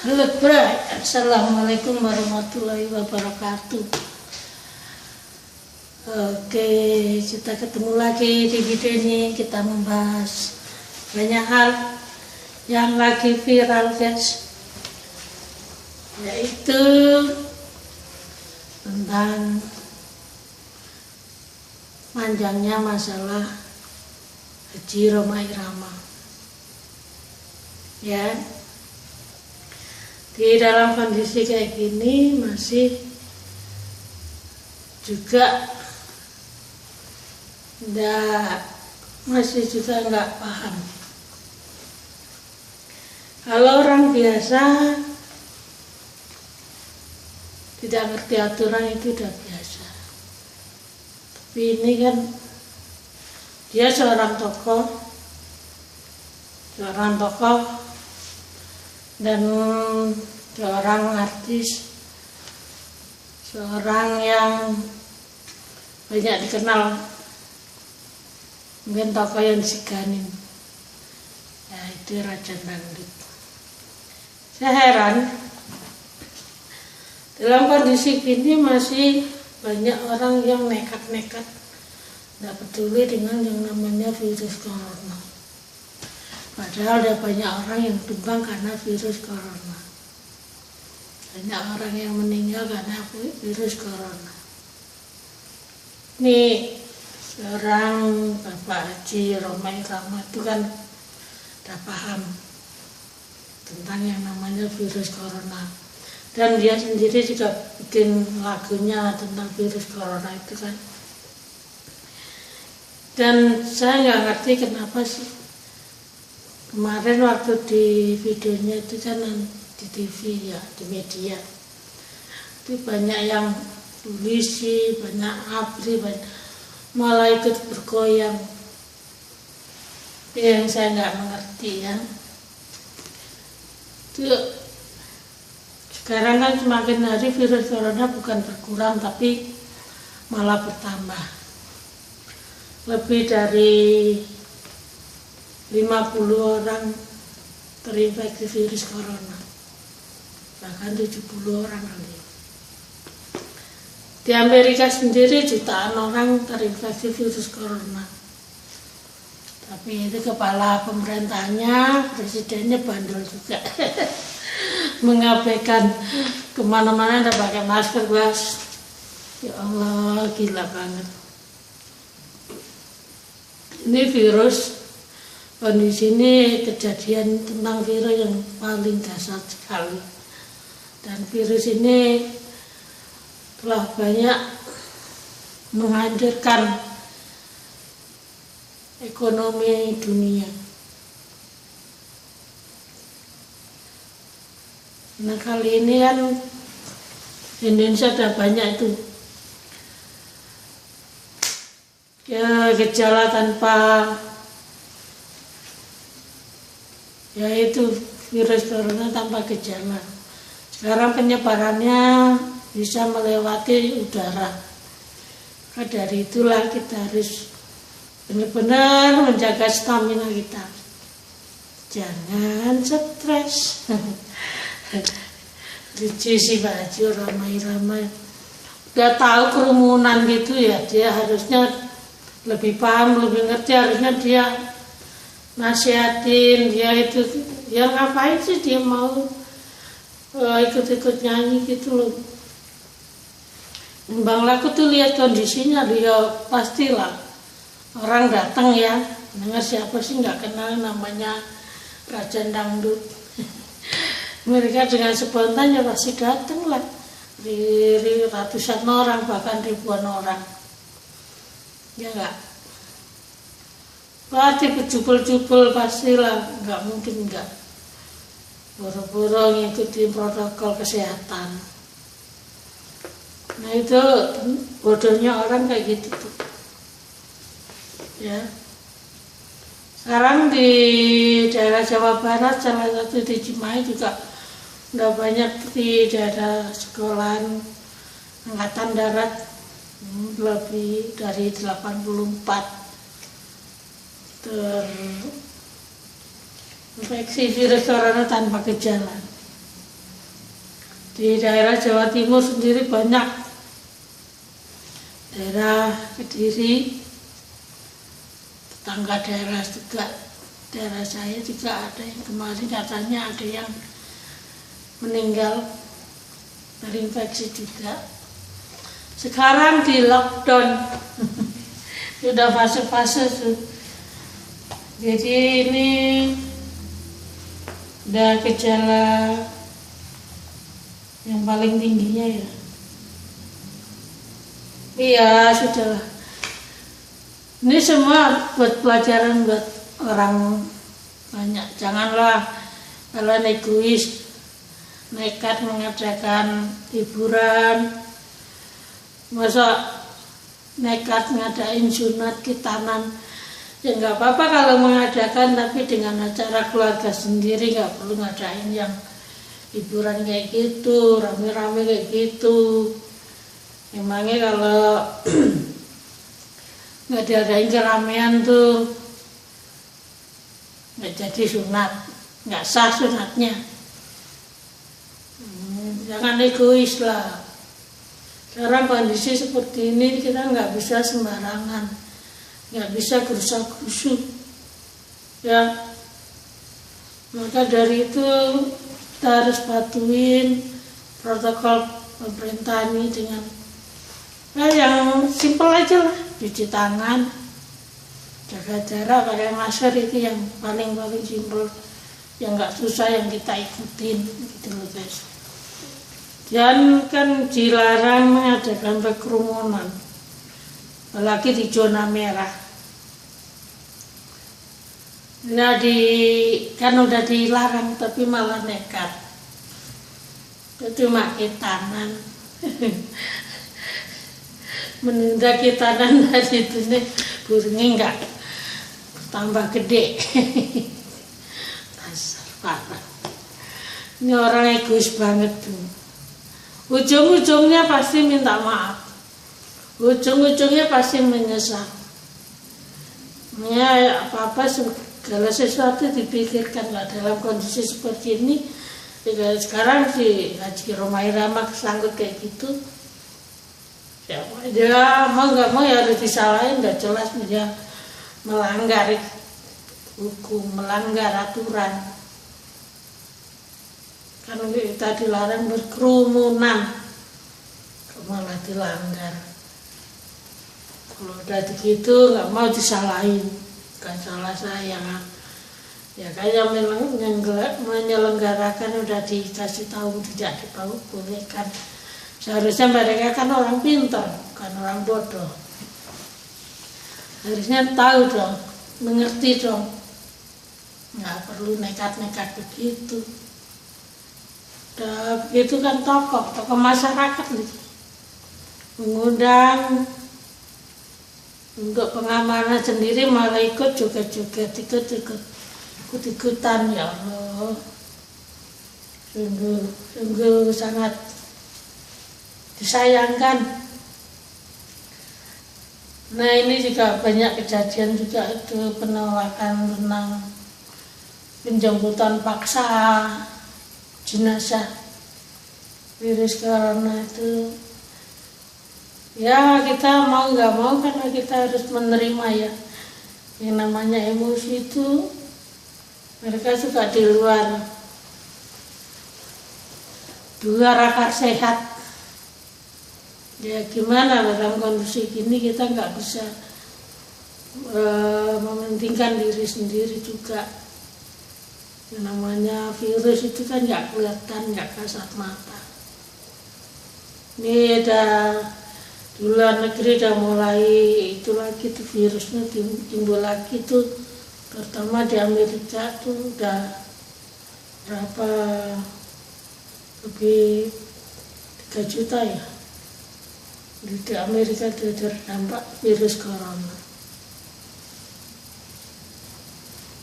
Halo Bro, Assalamualaikum warahmatullahi wabarakatuh. Oke, kita ketemu lagi di video ini. Kita membahas banyak hal yang lagi viral, guys, yaitu tentang panjangnya masalah Haji Rhoma Irama. Ya, di dalam kondisi kayak gini masih juga nggak paham. Kalau orang biasa tidak ngerti aturan itu udah biasa, tapi ini kan dia seorang tokoh dan seorang artis, seorang yang banyak dikenal, mungkin tokoh yang diseganin, yaitu Raja Dangdut. Saya heran, dalam kondisi gini masih banyak orang yang nekat-nekat tidak peduli dengan yang namanya virus corona. Padahal ada banyak orang yang tumbang karena virus corona. Banyak orang yang meninggal karena virus corona. Ini seorang Bapak Haji Rhoma Irama itu kan udah paham tentang yang namanya virus corona. Dan dia sendiri juga bikin lagunya tentang virus corona itu kan. Dan saya nggak ngerti kenapa sih kemarin waktu di videonya itu kan di TV ya, di media itu banyak yang polisi, banyak ABRI, malah ikut bergoyang. Yang saya nggak mengerti ya, itu sekarang kan semakin hari virus corona bukan berkurang tapi malah bertambah. Lebih dari 50 orang terinfeksi virus corona, bahkan 70 orang kali. Di Amerika sendiri jutaan orang terinfeksi virus corona, tapi itu kepala pemerintahnya, presidennya bandel juga. Mengabaikan kemana-mana udah pakai masker, guys. Ya Allah, gila banget. Ini virus. Kondisi ini kejadian tentang virus yang paling dahsyat sekali, dan virus ini telah banyak menghancurkan ekonomi dunia. Nah, kali ini kan Indonesia ada banyak itu ya gejala tanpa, yaitu virus corona tanpa gejala. Sekarang penyebarannya bisa melewati udara. Maka dari itulah kita harus benar-benar menjaga stamina kita. Jangan stres. Lucu sih Pak Haji Rhoma Irama. Udah tahu kerumunan gitu ya, dia harusnya lebih paham, lebih ngerti. Harusnya dia nasihatin, dia itu ya ngapain sih dia mau ikut-ikut nyanyi gitu loh. Bang Laku tuh lihat kondisinya, dia pastilah orang datang ya, dengar siapa sih nggak kenal namanya Raja Dangdut. Mereka dengan spontan ya pasti datang lah, di ratusan orang bahkan ribuan orang, ya nggak? Pasti berjubel-jubel pastilah, nggak mungkin nggak. Boro-boro ngikutin protokol kesehatan. Nah itu bodohnya orang kayak gitu tuh. Ya. Sekarang di daerah Jawa Barat, salah satu di Cimahi juga udah banyak di daerah sekolahan Angkatan Darat, lebih dari 84 terinfeksi virus corona tanpa gejala. Di daerah Jawa Timur sendiri banyak, daerah Kediri, tetangga daerah juga, daerah saya juga ada yang kemarin katanya ada yang meninggal terinfeksi juga. Sekarang di lockdown, sudah fase-fase tuh. Jadi ini udah gejala yang paling tingginya ya. Iya, sudah. Ini semua buat pelajaran buat orang banyak. Janganlah kalian egois, nekat mengadakan hiburan. Masa nekat ngadain sunat khitanan. Ya nggak apa-apa kalau mengadakan, tapi dengan acara keluarga sendiri, nggak perlu ngadain yang hiburan kayak gitu, rame-rame kayak gitu. Emangnya kalau nggak diadain keramaian tuh nggak jadi sunat, nggak sah sunatnya. Jangan egois lah. Sekarang kondisi seperti ini kita nggak bisa sembarangan, nggak bisa gerusa-gerusu, ya. Maka dari itu kita harus patuhin protokol pemerintah ini dengan yang simpel aja lah, cuci tangan, jaga jarak, pakai masker, itu yang paling simpel, yang nggak susah yang kita ikutin gitu loh guys. Dan kan dilarang mengadakan kerumunan, apalagi di zona merah. Nah kan udah dilarang tapi malah nekat. Itu makin tangan. Menunda khitanan tadi itu nih, burungnya enggak tambah gede. Dasar parah. Ini orang egois banget tuh. Ujung-ujungnya pasti minta maaf. Ujung-ujungnya pasti menyesal. Ya apa-apa segala sesuatu dipikirkan lah dalam kondisi seperti ini. Sekarang si Haji Romai Rama kesangkut kayak gitu. Ya mau nggak mau ya harus disalahin, udah jelas dia melanggar hukum, melanggar aturan. Karena kita dilarang berkerumunan, malah dilanggar. Kalau udah begitu nggak mau disalahin, bukan salah saya. Ya kayak menyelenggarakan udah dikasih tahu tidak dibolehkan. Seharusnya mereka kan orang pintar, bukan orang bodoh. Harusnya tahu dong, mengerti dong. Nggak perlu nekat-nekat begitu. Itu kan tokoh masyarakat nih. Mengundang untuk pengamanan sendiri malah ikut ikut-ikutan, ya Allah. Sungguh sangat disayangkan. Nah ini juga banyak kejadian juga itu penolakan tentang penjemputan paksa jenazah virus corona itu. Ya kita mau nggak mau karena kita harus menerima ya. Yang namanya emosi itu mereka suka di luar akal sehat. Ya gimana dalam kondisi gini kita nggak bisa mementingkan diri sendiri juga. Yang namanya virus itu kan nggak kelihatan, nggak kasat mata. Ini di luar negeri udah mulai itu lagi tuh virusnya timbul lagi tuh, terutama di Amerika tuh udah berapa lebih 3 juta ya. Di Amerika itu terdampak virus corona.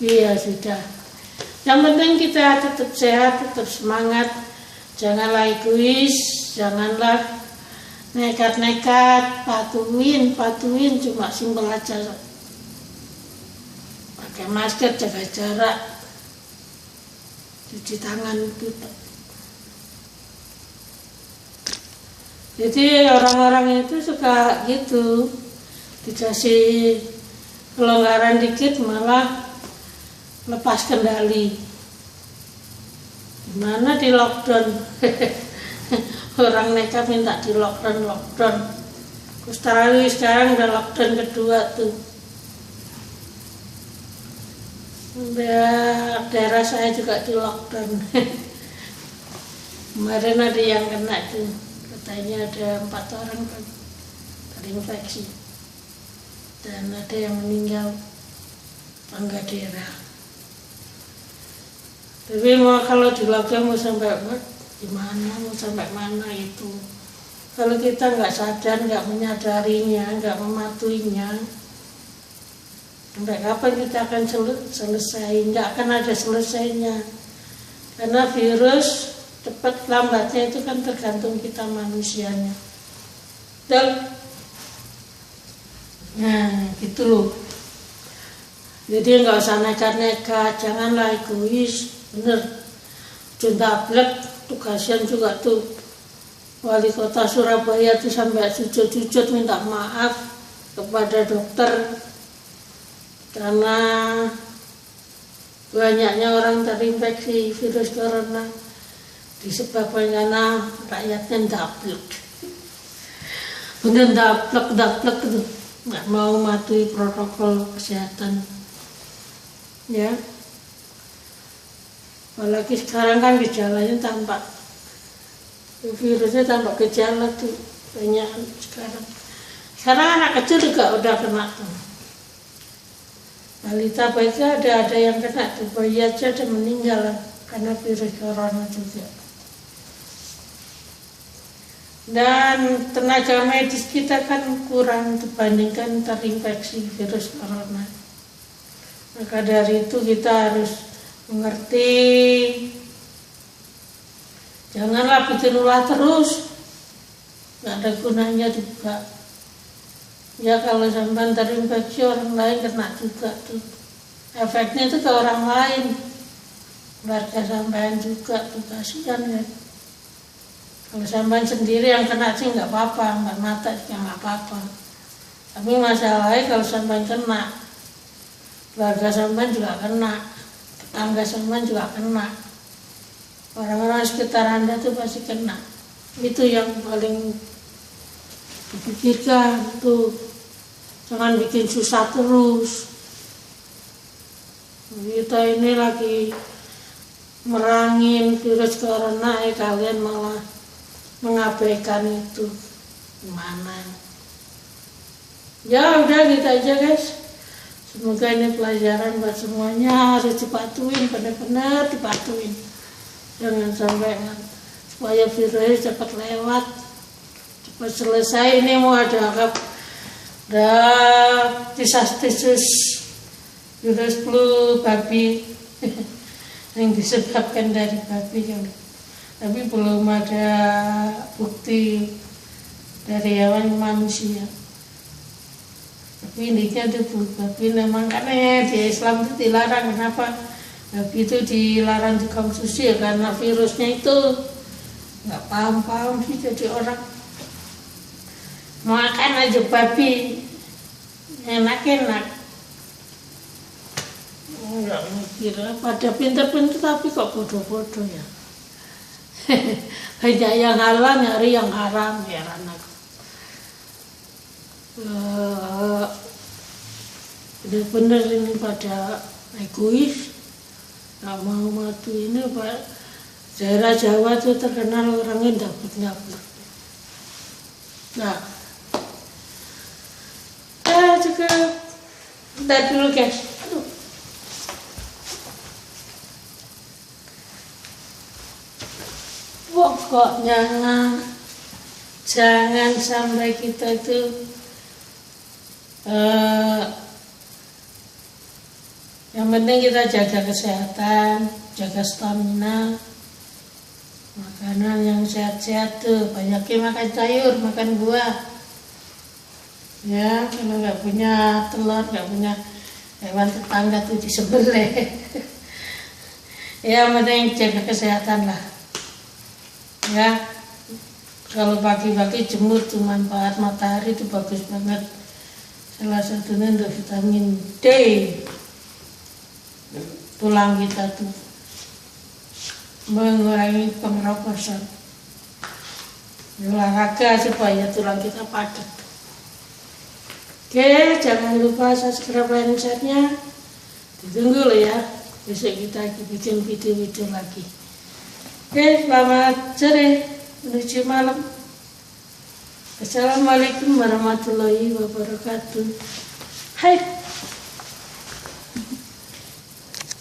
Iya sudah. Yang penting kita tetap sehat, tetap semangat. Janganlah egois, janganlah nekat-nekat, patuhin, cuma simpel aja. Pakai masker, jaga jarak, cuci tangan itu. Jadi orang-orang itu suka gitu, dikasih kelonggaran dikit malah lepas kendali. Gimana di lockdown? Orang nekat minta di lockdown. Australia sekarang udah lockdown kedua tuh. Daerah saya juga di lockdown. Kemarin ada yang kena tuh, katanya ada 4 orang terinfeksi dan ada yang meninggal tangga daerah. Tapi mau kalau di lockdown mau sampai gimana, mau sampai mana itu? Kalau kita nggak sadar, nggak menyadarinya, nggak mematuhinya, sampai kapan kita akan selesai? Nggak akan ada selesainya. Karena virus cepat lambatnya itu kan tergantung kita manusianya. Nah gitu loh. Jadi nggak usah nekat-nekat, janganlah egois, bener. Juntablek tuh kasihan juga tuh. Wali kota Surabaya tuh sampai sujud-sujud minta maaf kepada dokter karena banyaknya orang terinfeksi virus corona disebabkan karena rakyatnya ndablek. Bener ndablek itu nggak mau mematuhi protokol kesehatan, ya. Apalagi sekarang kan gejalanya tampak virusnya tampak gejala tuh banyak sekarang. Sekarang anak kecil juga udah kena tuh. Balita bayi ada yang kena tuh, bayi aja ada meninggal karena virus corona juga. Dan tenaga medis kita kan kurang dibandingkan terinfeksi virus corona. Maka dari itu kita harus mengerti, janganlah bikin ulah terus, nggak ada gunanya juga. Ya kalau sampai terinfeksi orang lain kena juga tuh, efeknya itu ke orang lain, keluarga sampean juga tuh kasihan ya. Kalau sampean sendiri yang kena sih nggak apa-apa, nggak mata juga nggak apa-apa. Tapi masalahnya kalau sampean kena, keluarga sampean juga kena, tetangga sampean juga kena, orang-orang sekitar Anda tuh pasti kena. Itu yang paling dipikirkan tuh, jangan bikin susah terus. Kita ini lagi merangin virus corona, kalian malah mengabaikan itu. Gimana? Ya udah gitu aja guys. Semoga ini pelajaran buat semuanya, harus dipatuhin, benar-benar dipatuhin. Jangan sampai supaya virus cepat lewat, cepat selesai. Ini mau ada tisas-tisus virus flu babi yang disebabkan dari babi kan. Tapi belum ada bukti dari hewan ke manusia. Tapi intinya itu babi memang karena di Islam itu dilarang. Kenapa? Babi itu dilarang dikonsumsi ya karena virusnya itu nggak paham sih, jadi orang makan aja babi enak-enak. Nggak mikir, pada pinter-pinter tapi kok bodoh-bodoh ya. Banyak yang halal nyari yang haram, ya anak. Bener-bener ini pada egois, nggak mau matu. Ini Pak, daerah Jawa tuh terkenal orangnya ndablek. Nah, juga bentar dulu guys. Aduh. Pokoknya jangan sampai kita itu yang penting kita jaga kesehatan, jaga stamina, makanan yang sehat-sehat tuh, banyakin makan sayur, makan buah. Ya, kalau nggak punya telur, nggak punya hewan tetangga tuh disembelih. Ya, yang penting jaga kesehatan lah. Ya, Kalau pagi-pagi jemur tuh manfaat matahari itu bagus banget. Salah satunya untuk vitamin D. Tulang kita tuh mengurangi pengeroposan. Olahraga supaya tulang kita padat. Oke, jangan lupa subscribe dan share-nya. Ditunggu loh ya. Besok kita bikin video-video lagi. Oke, selamat sore menuju malam. Assalamualaikum warahmatullahi wabarakatuh. Hai.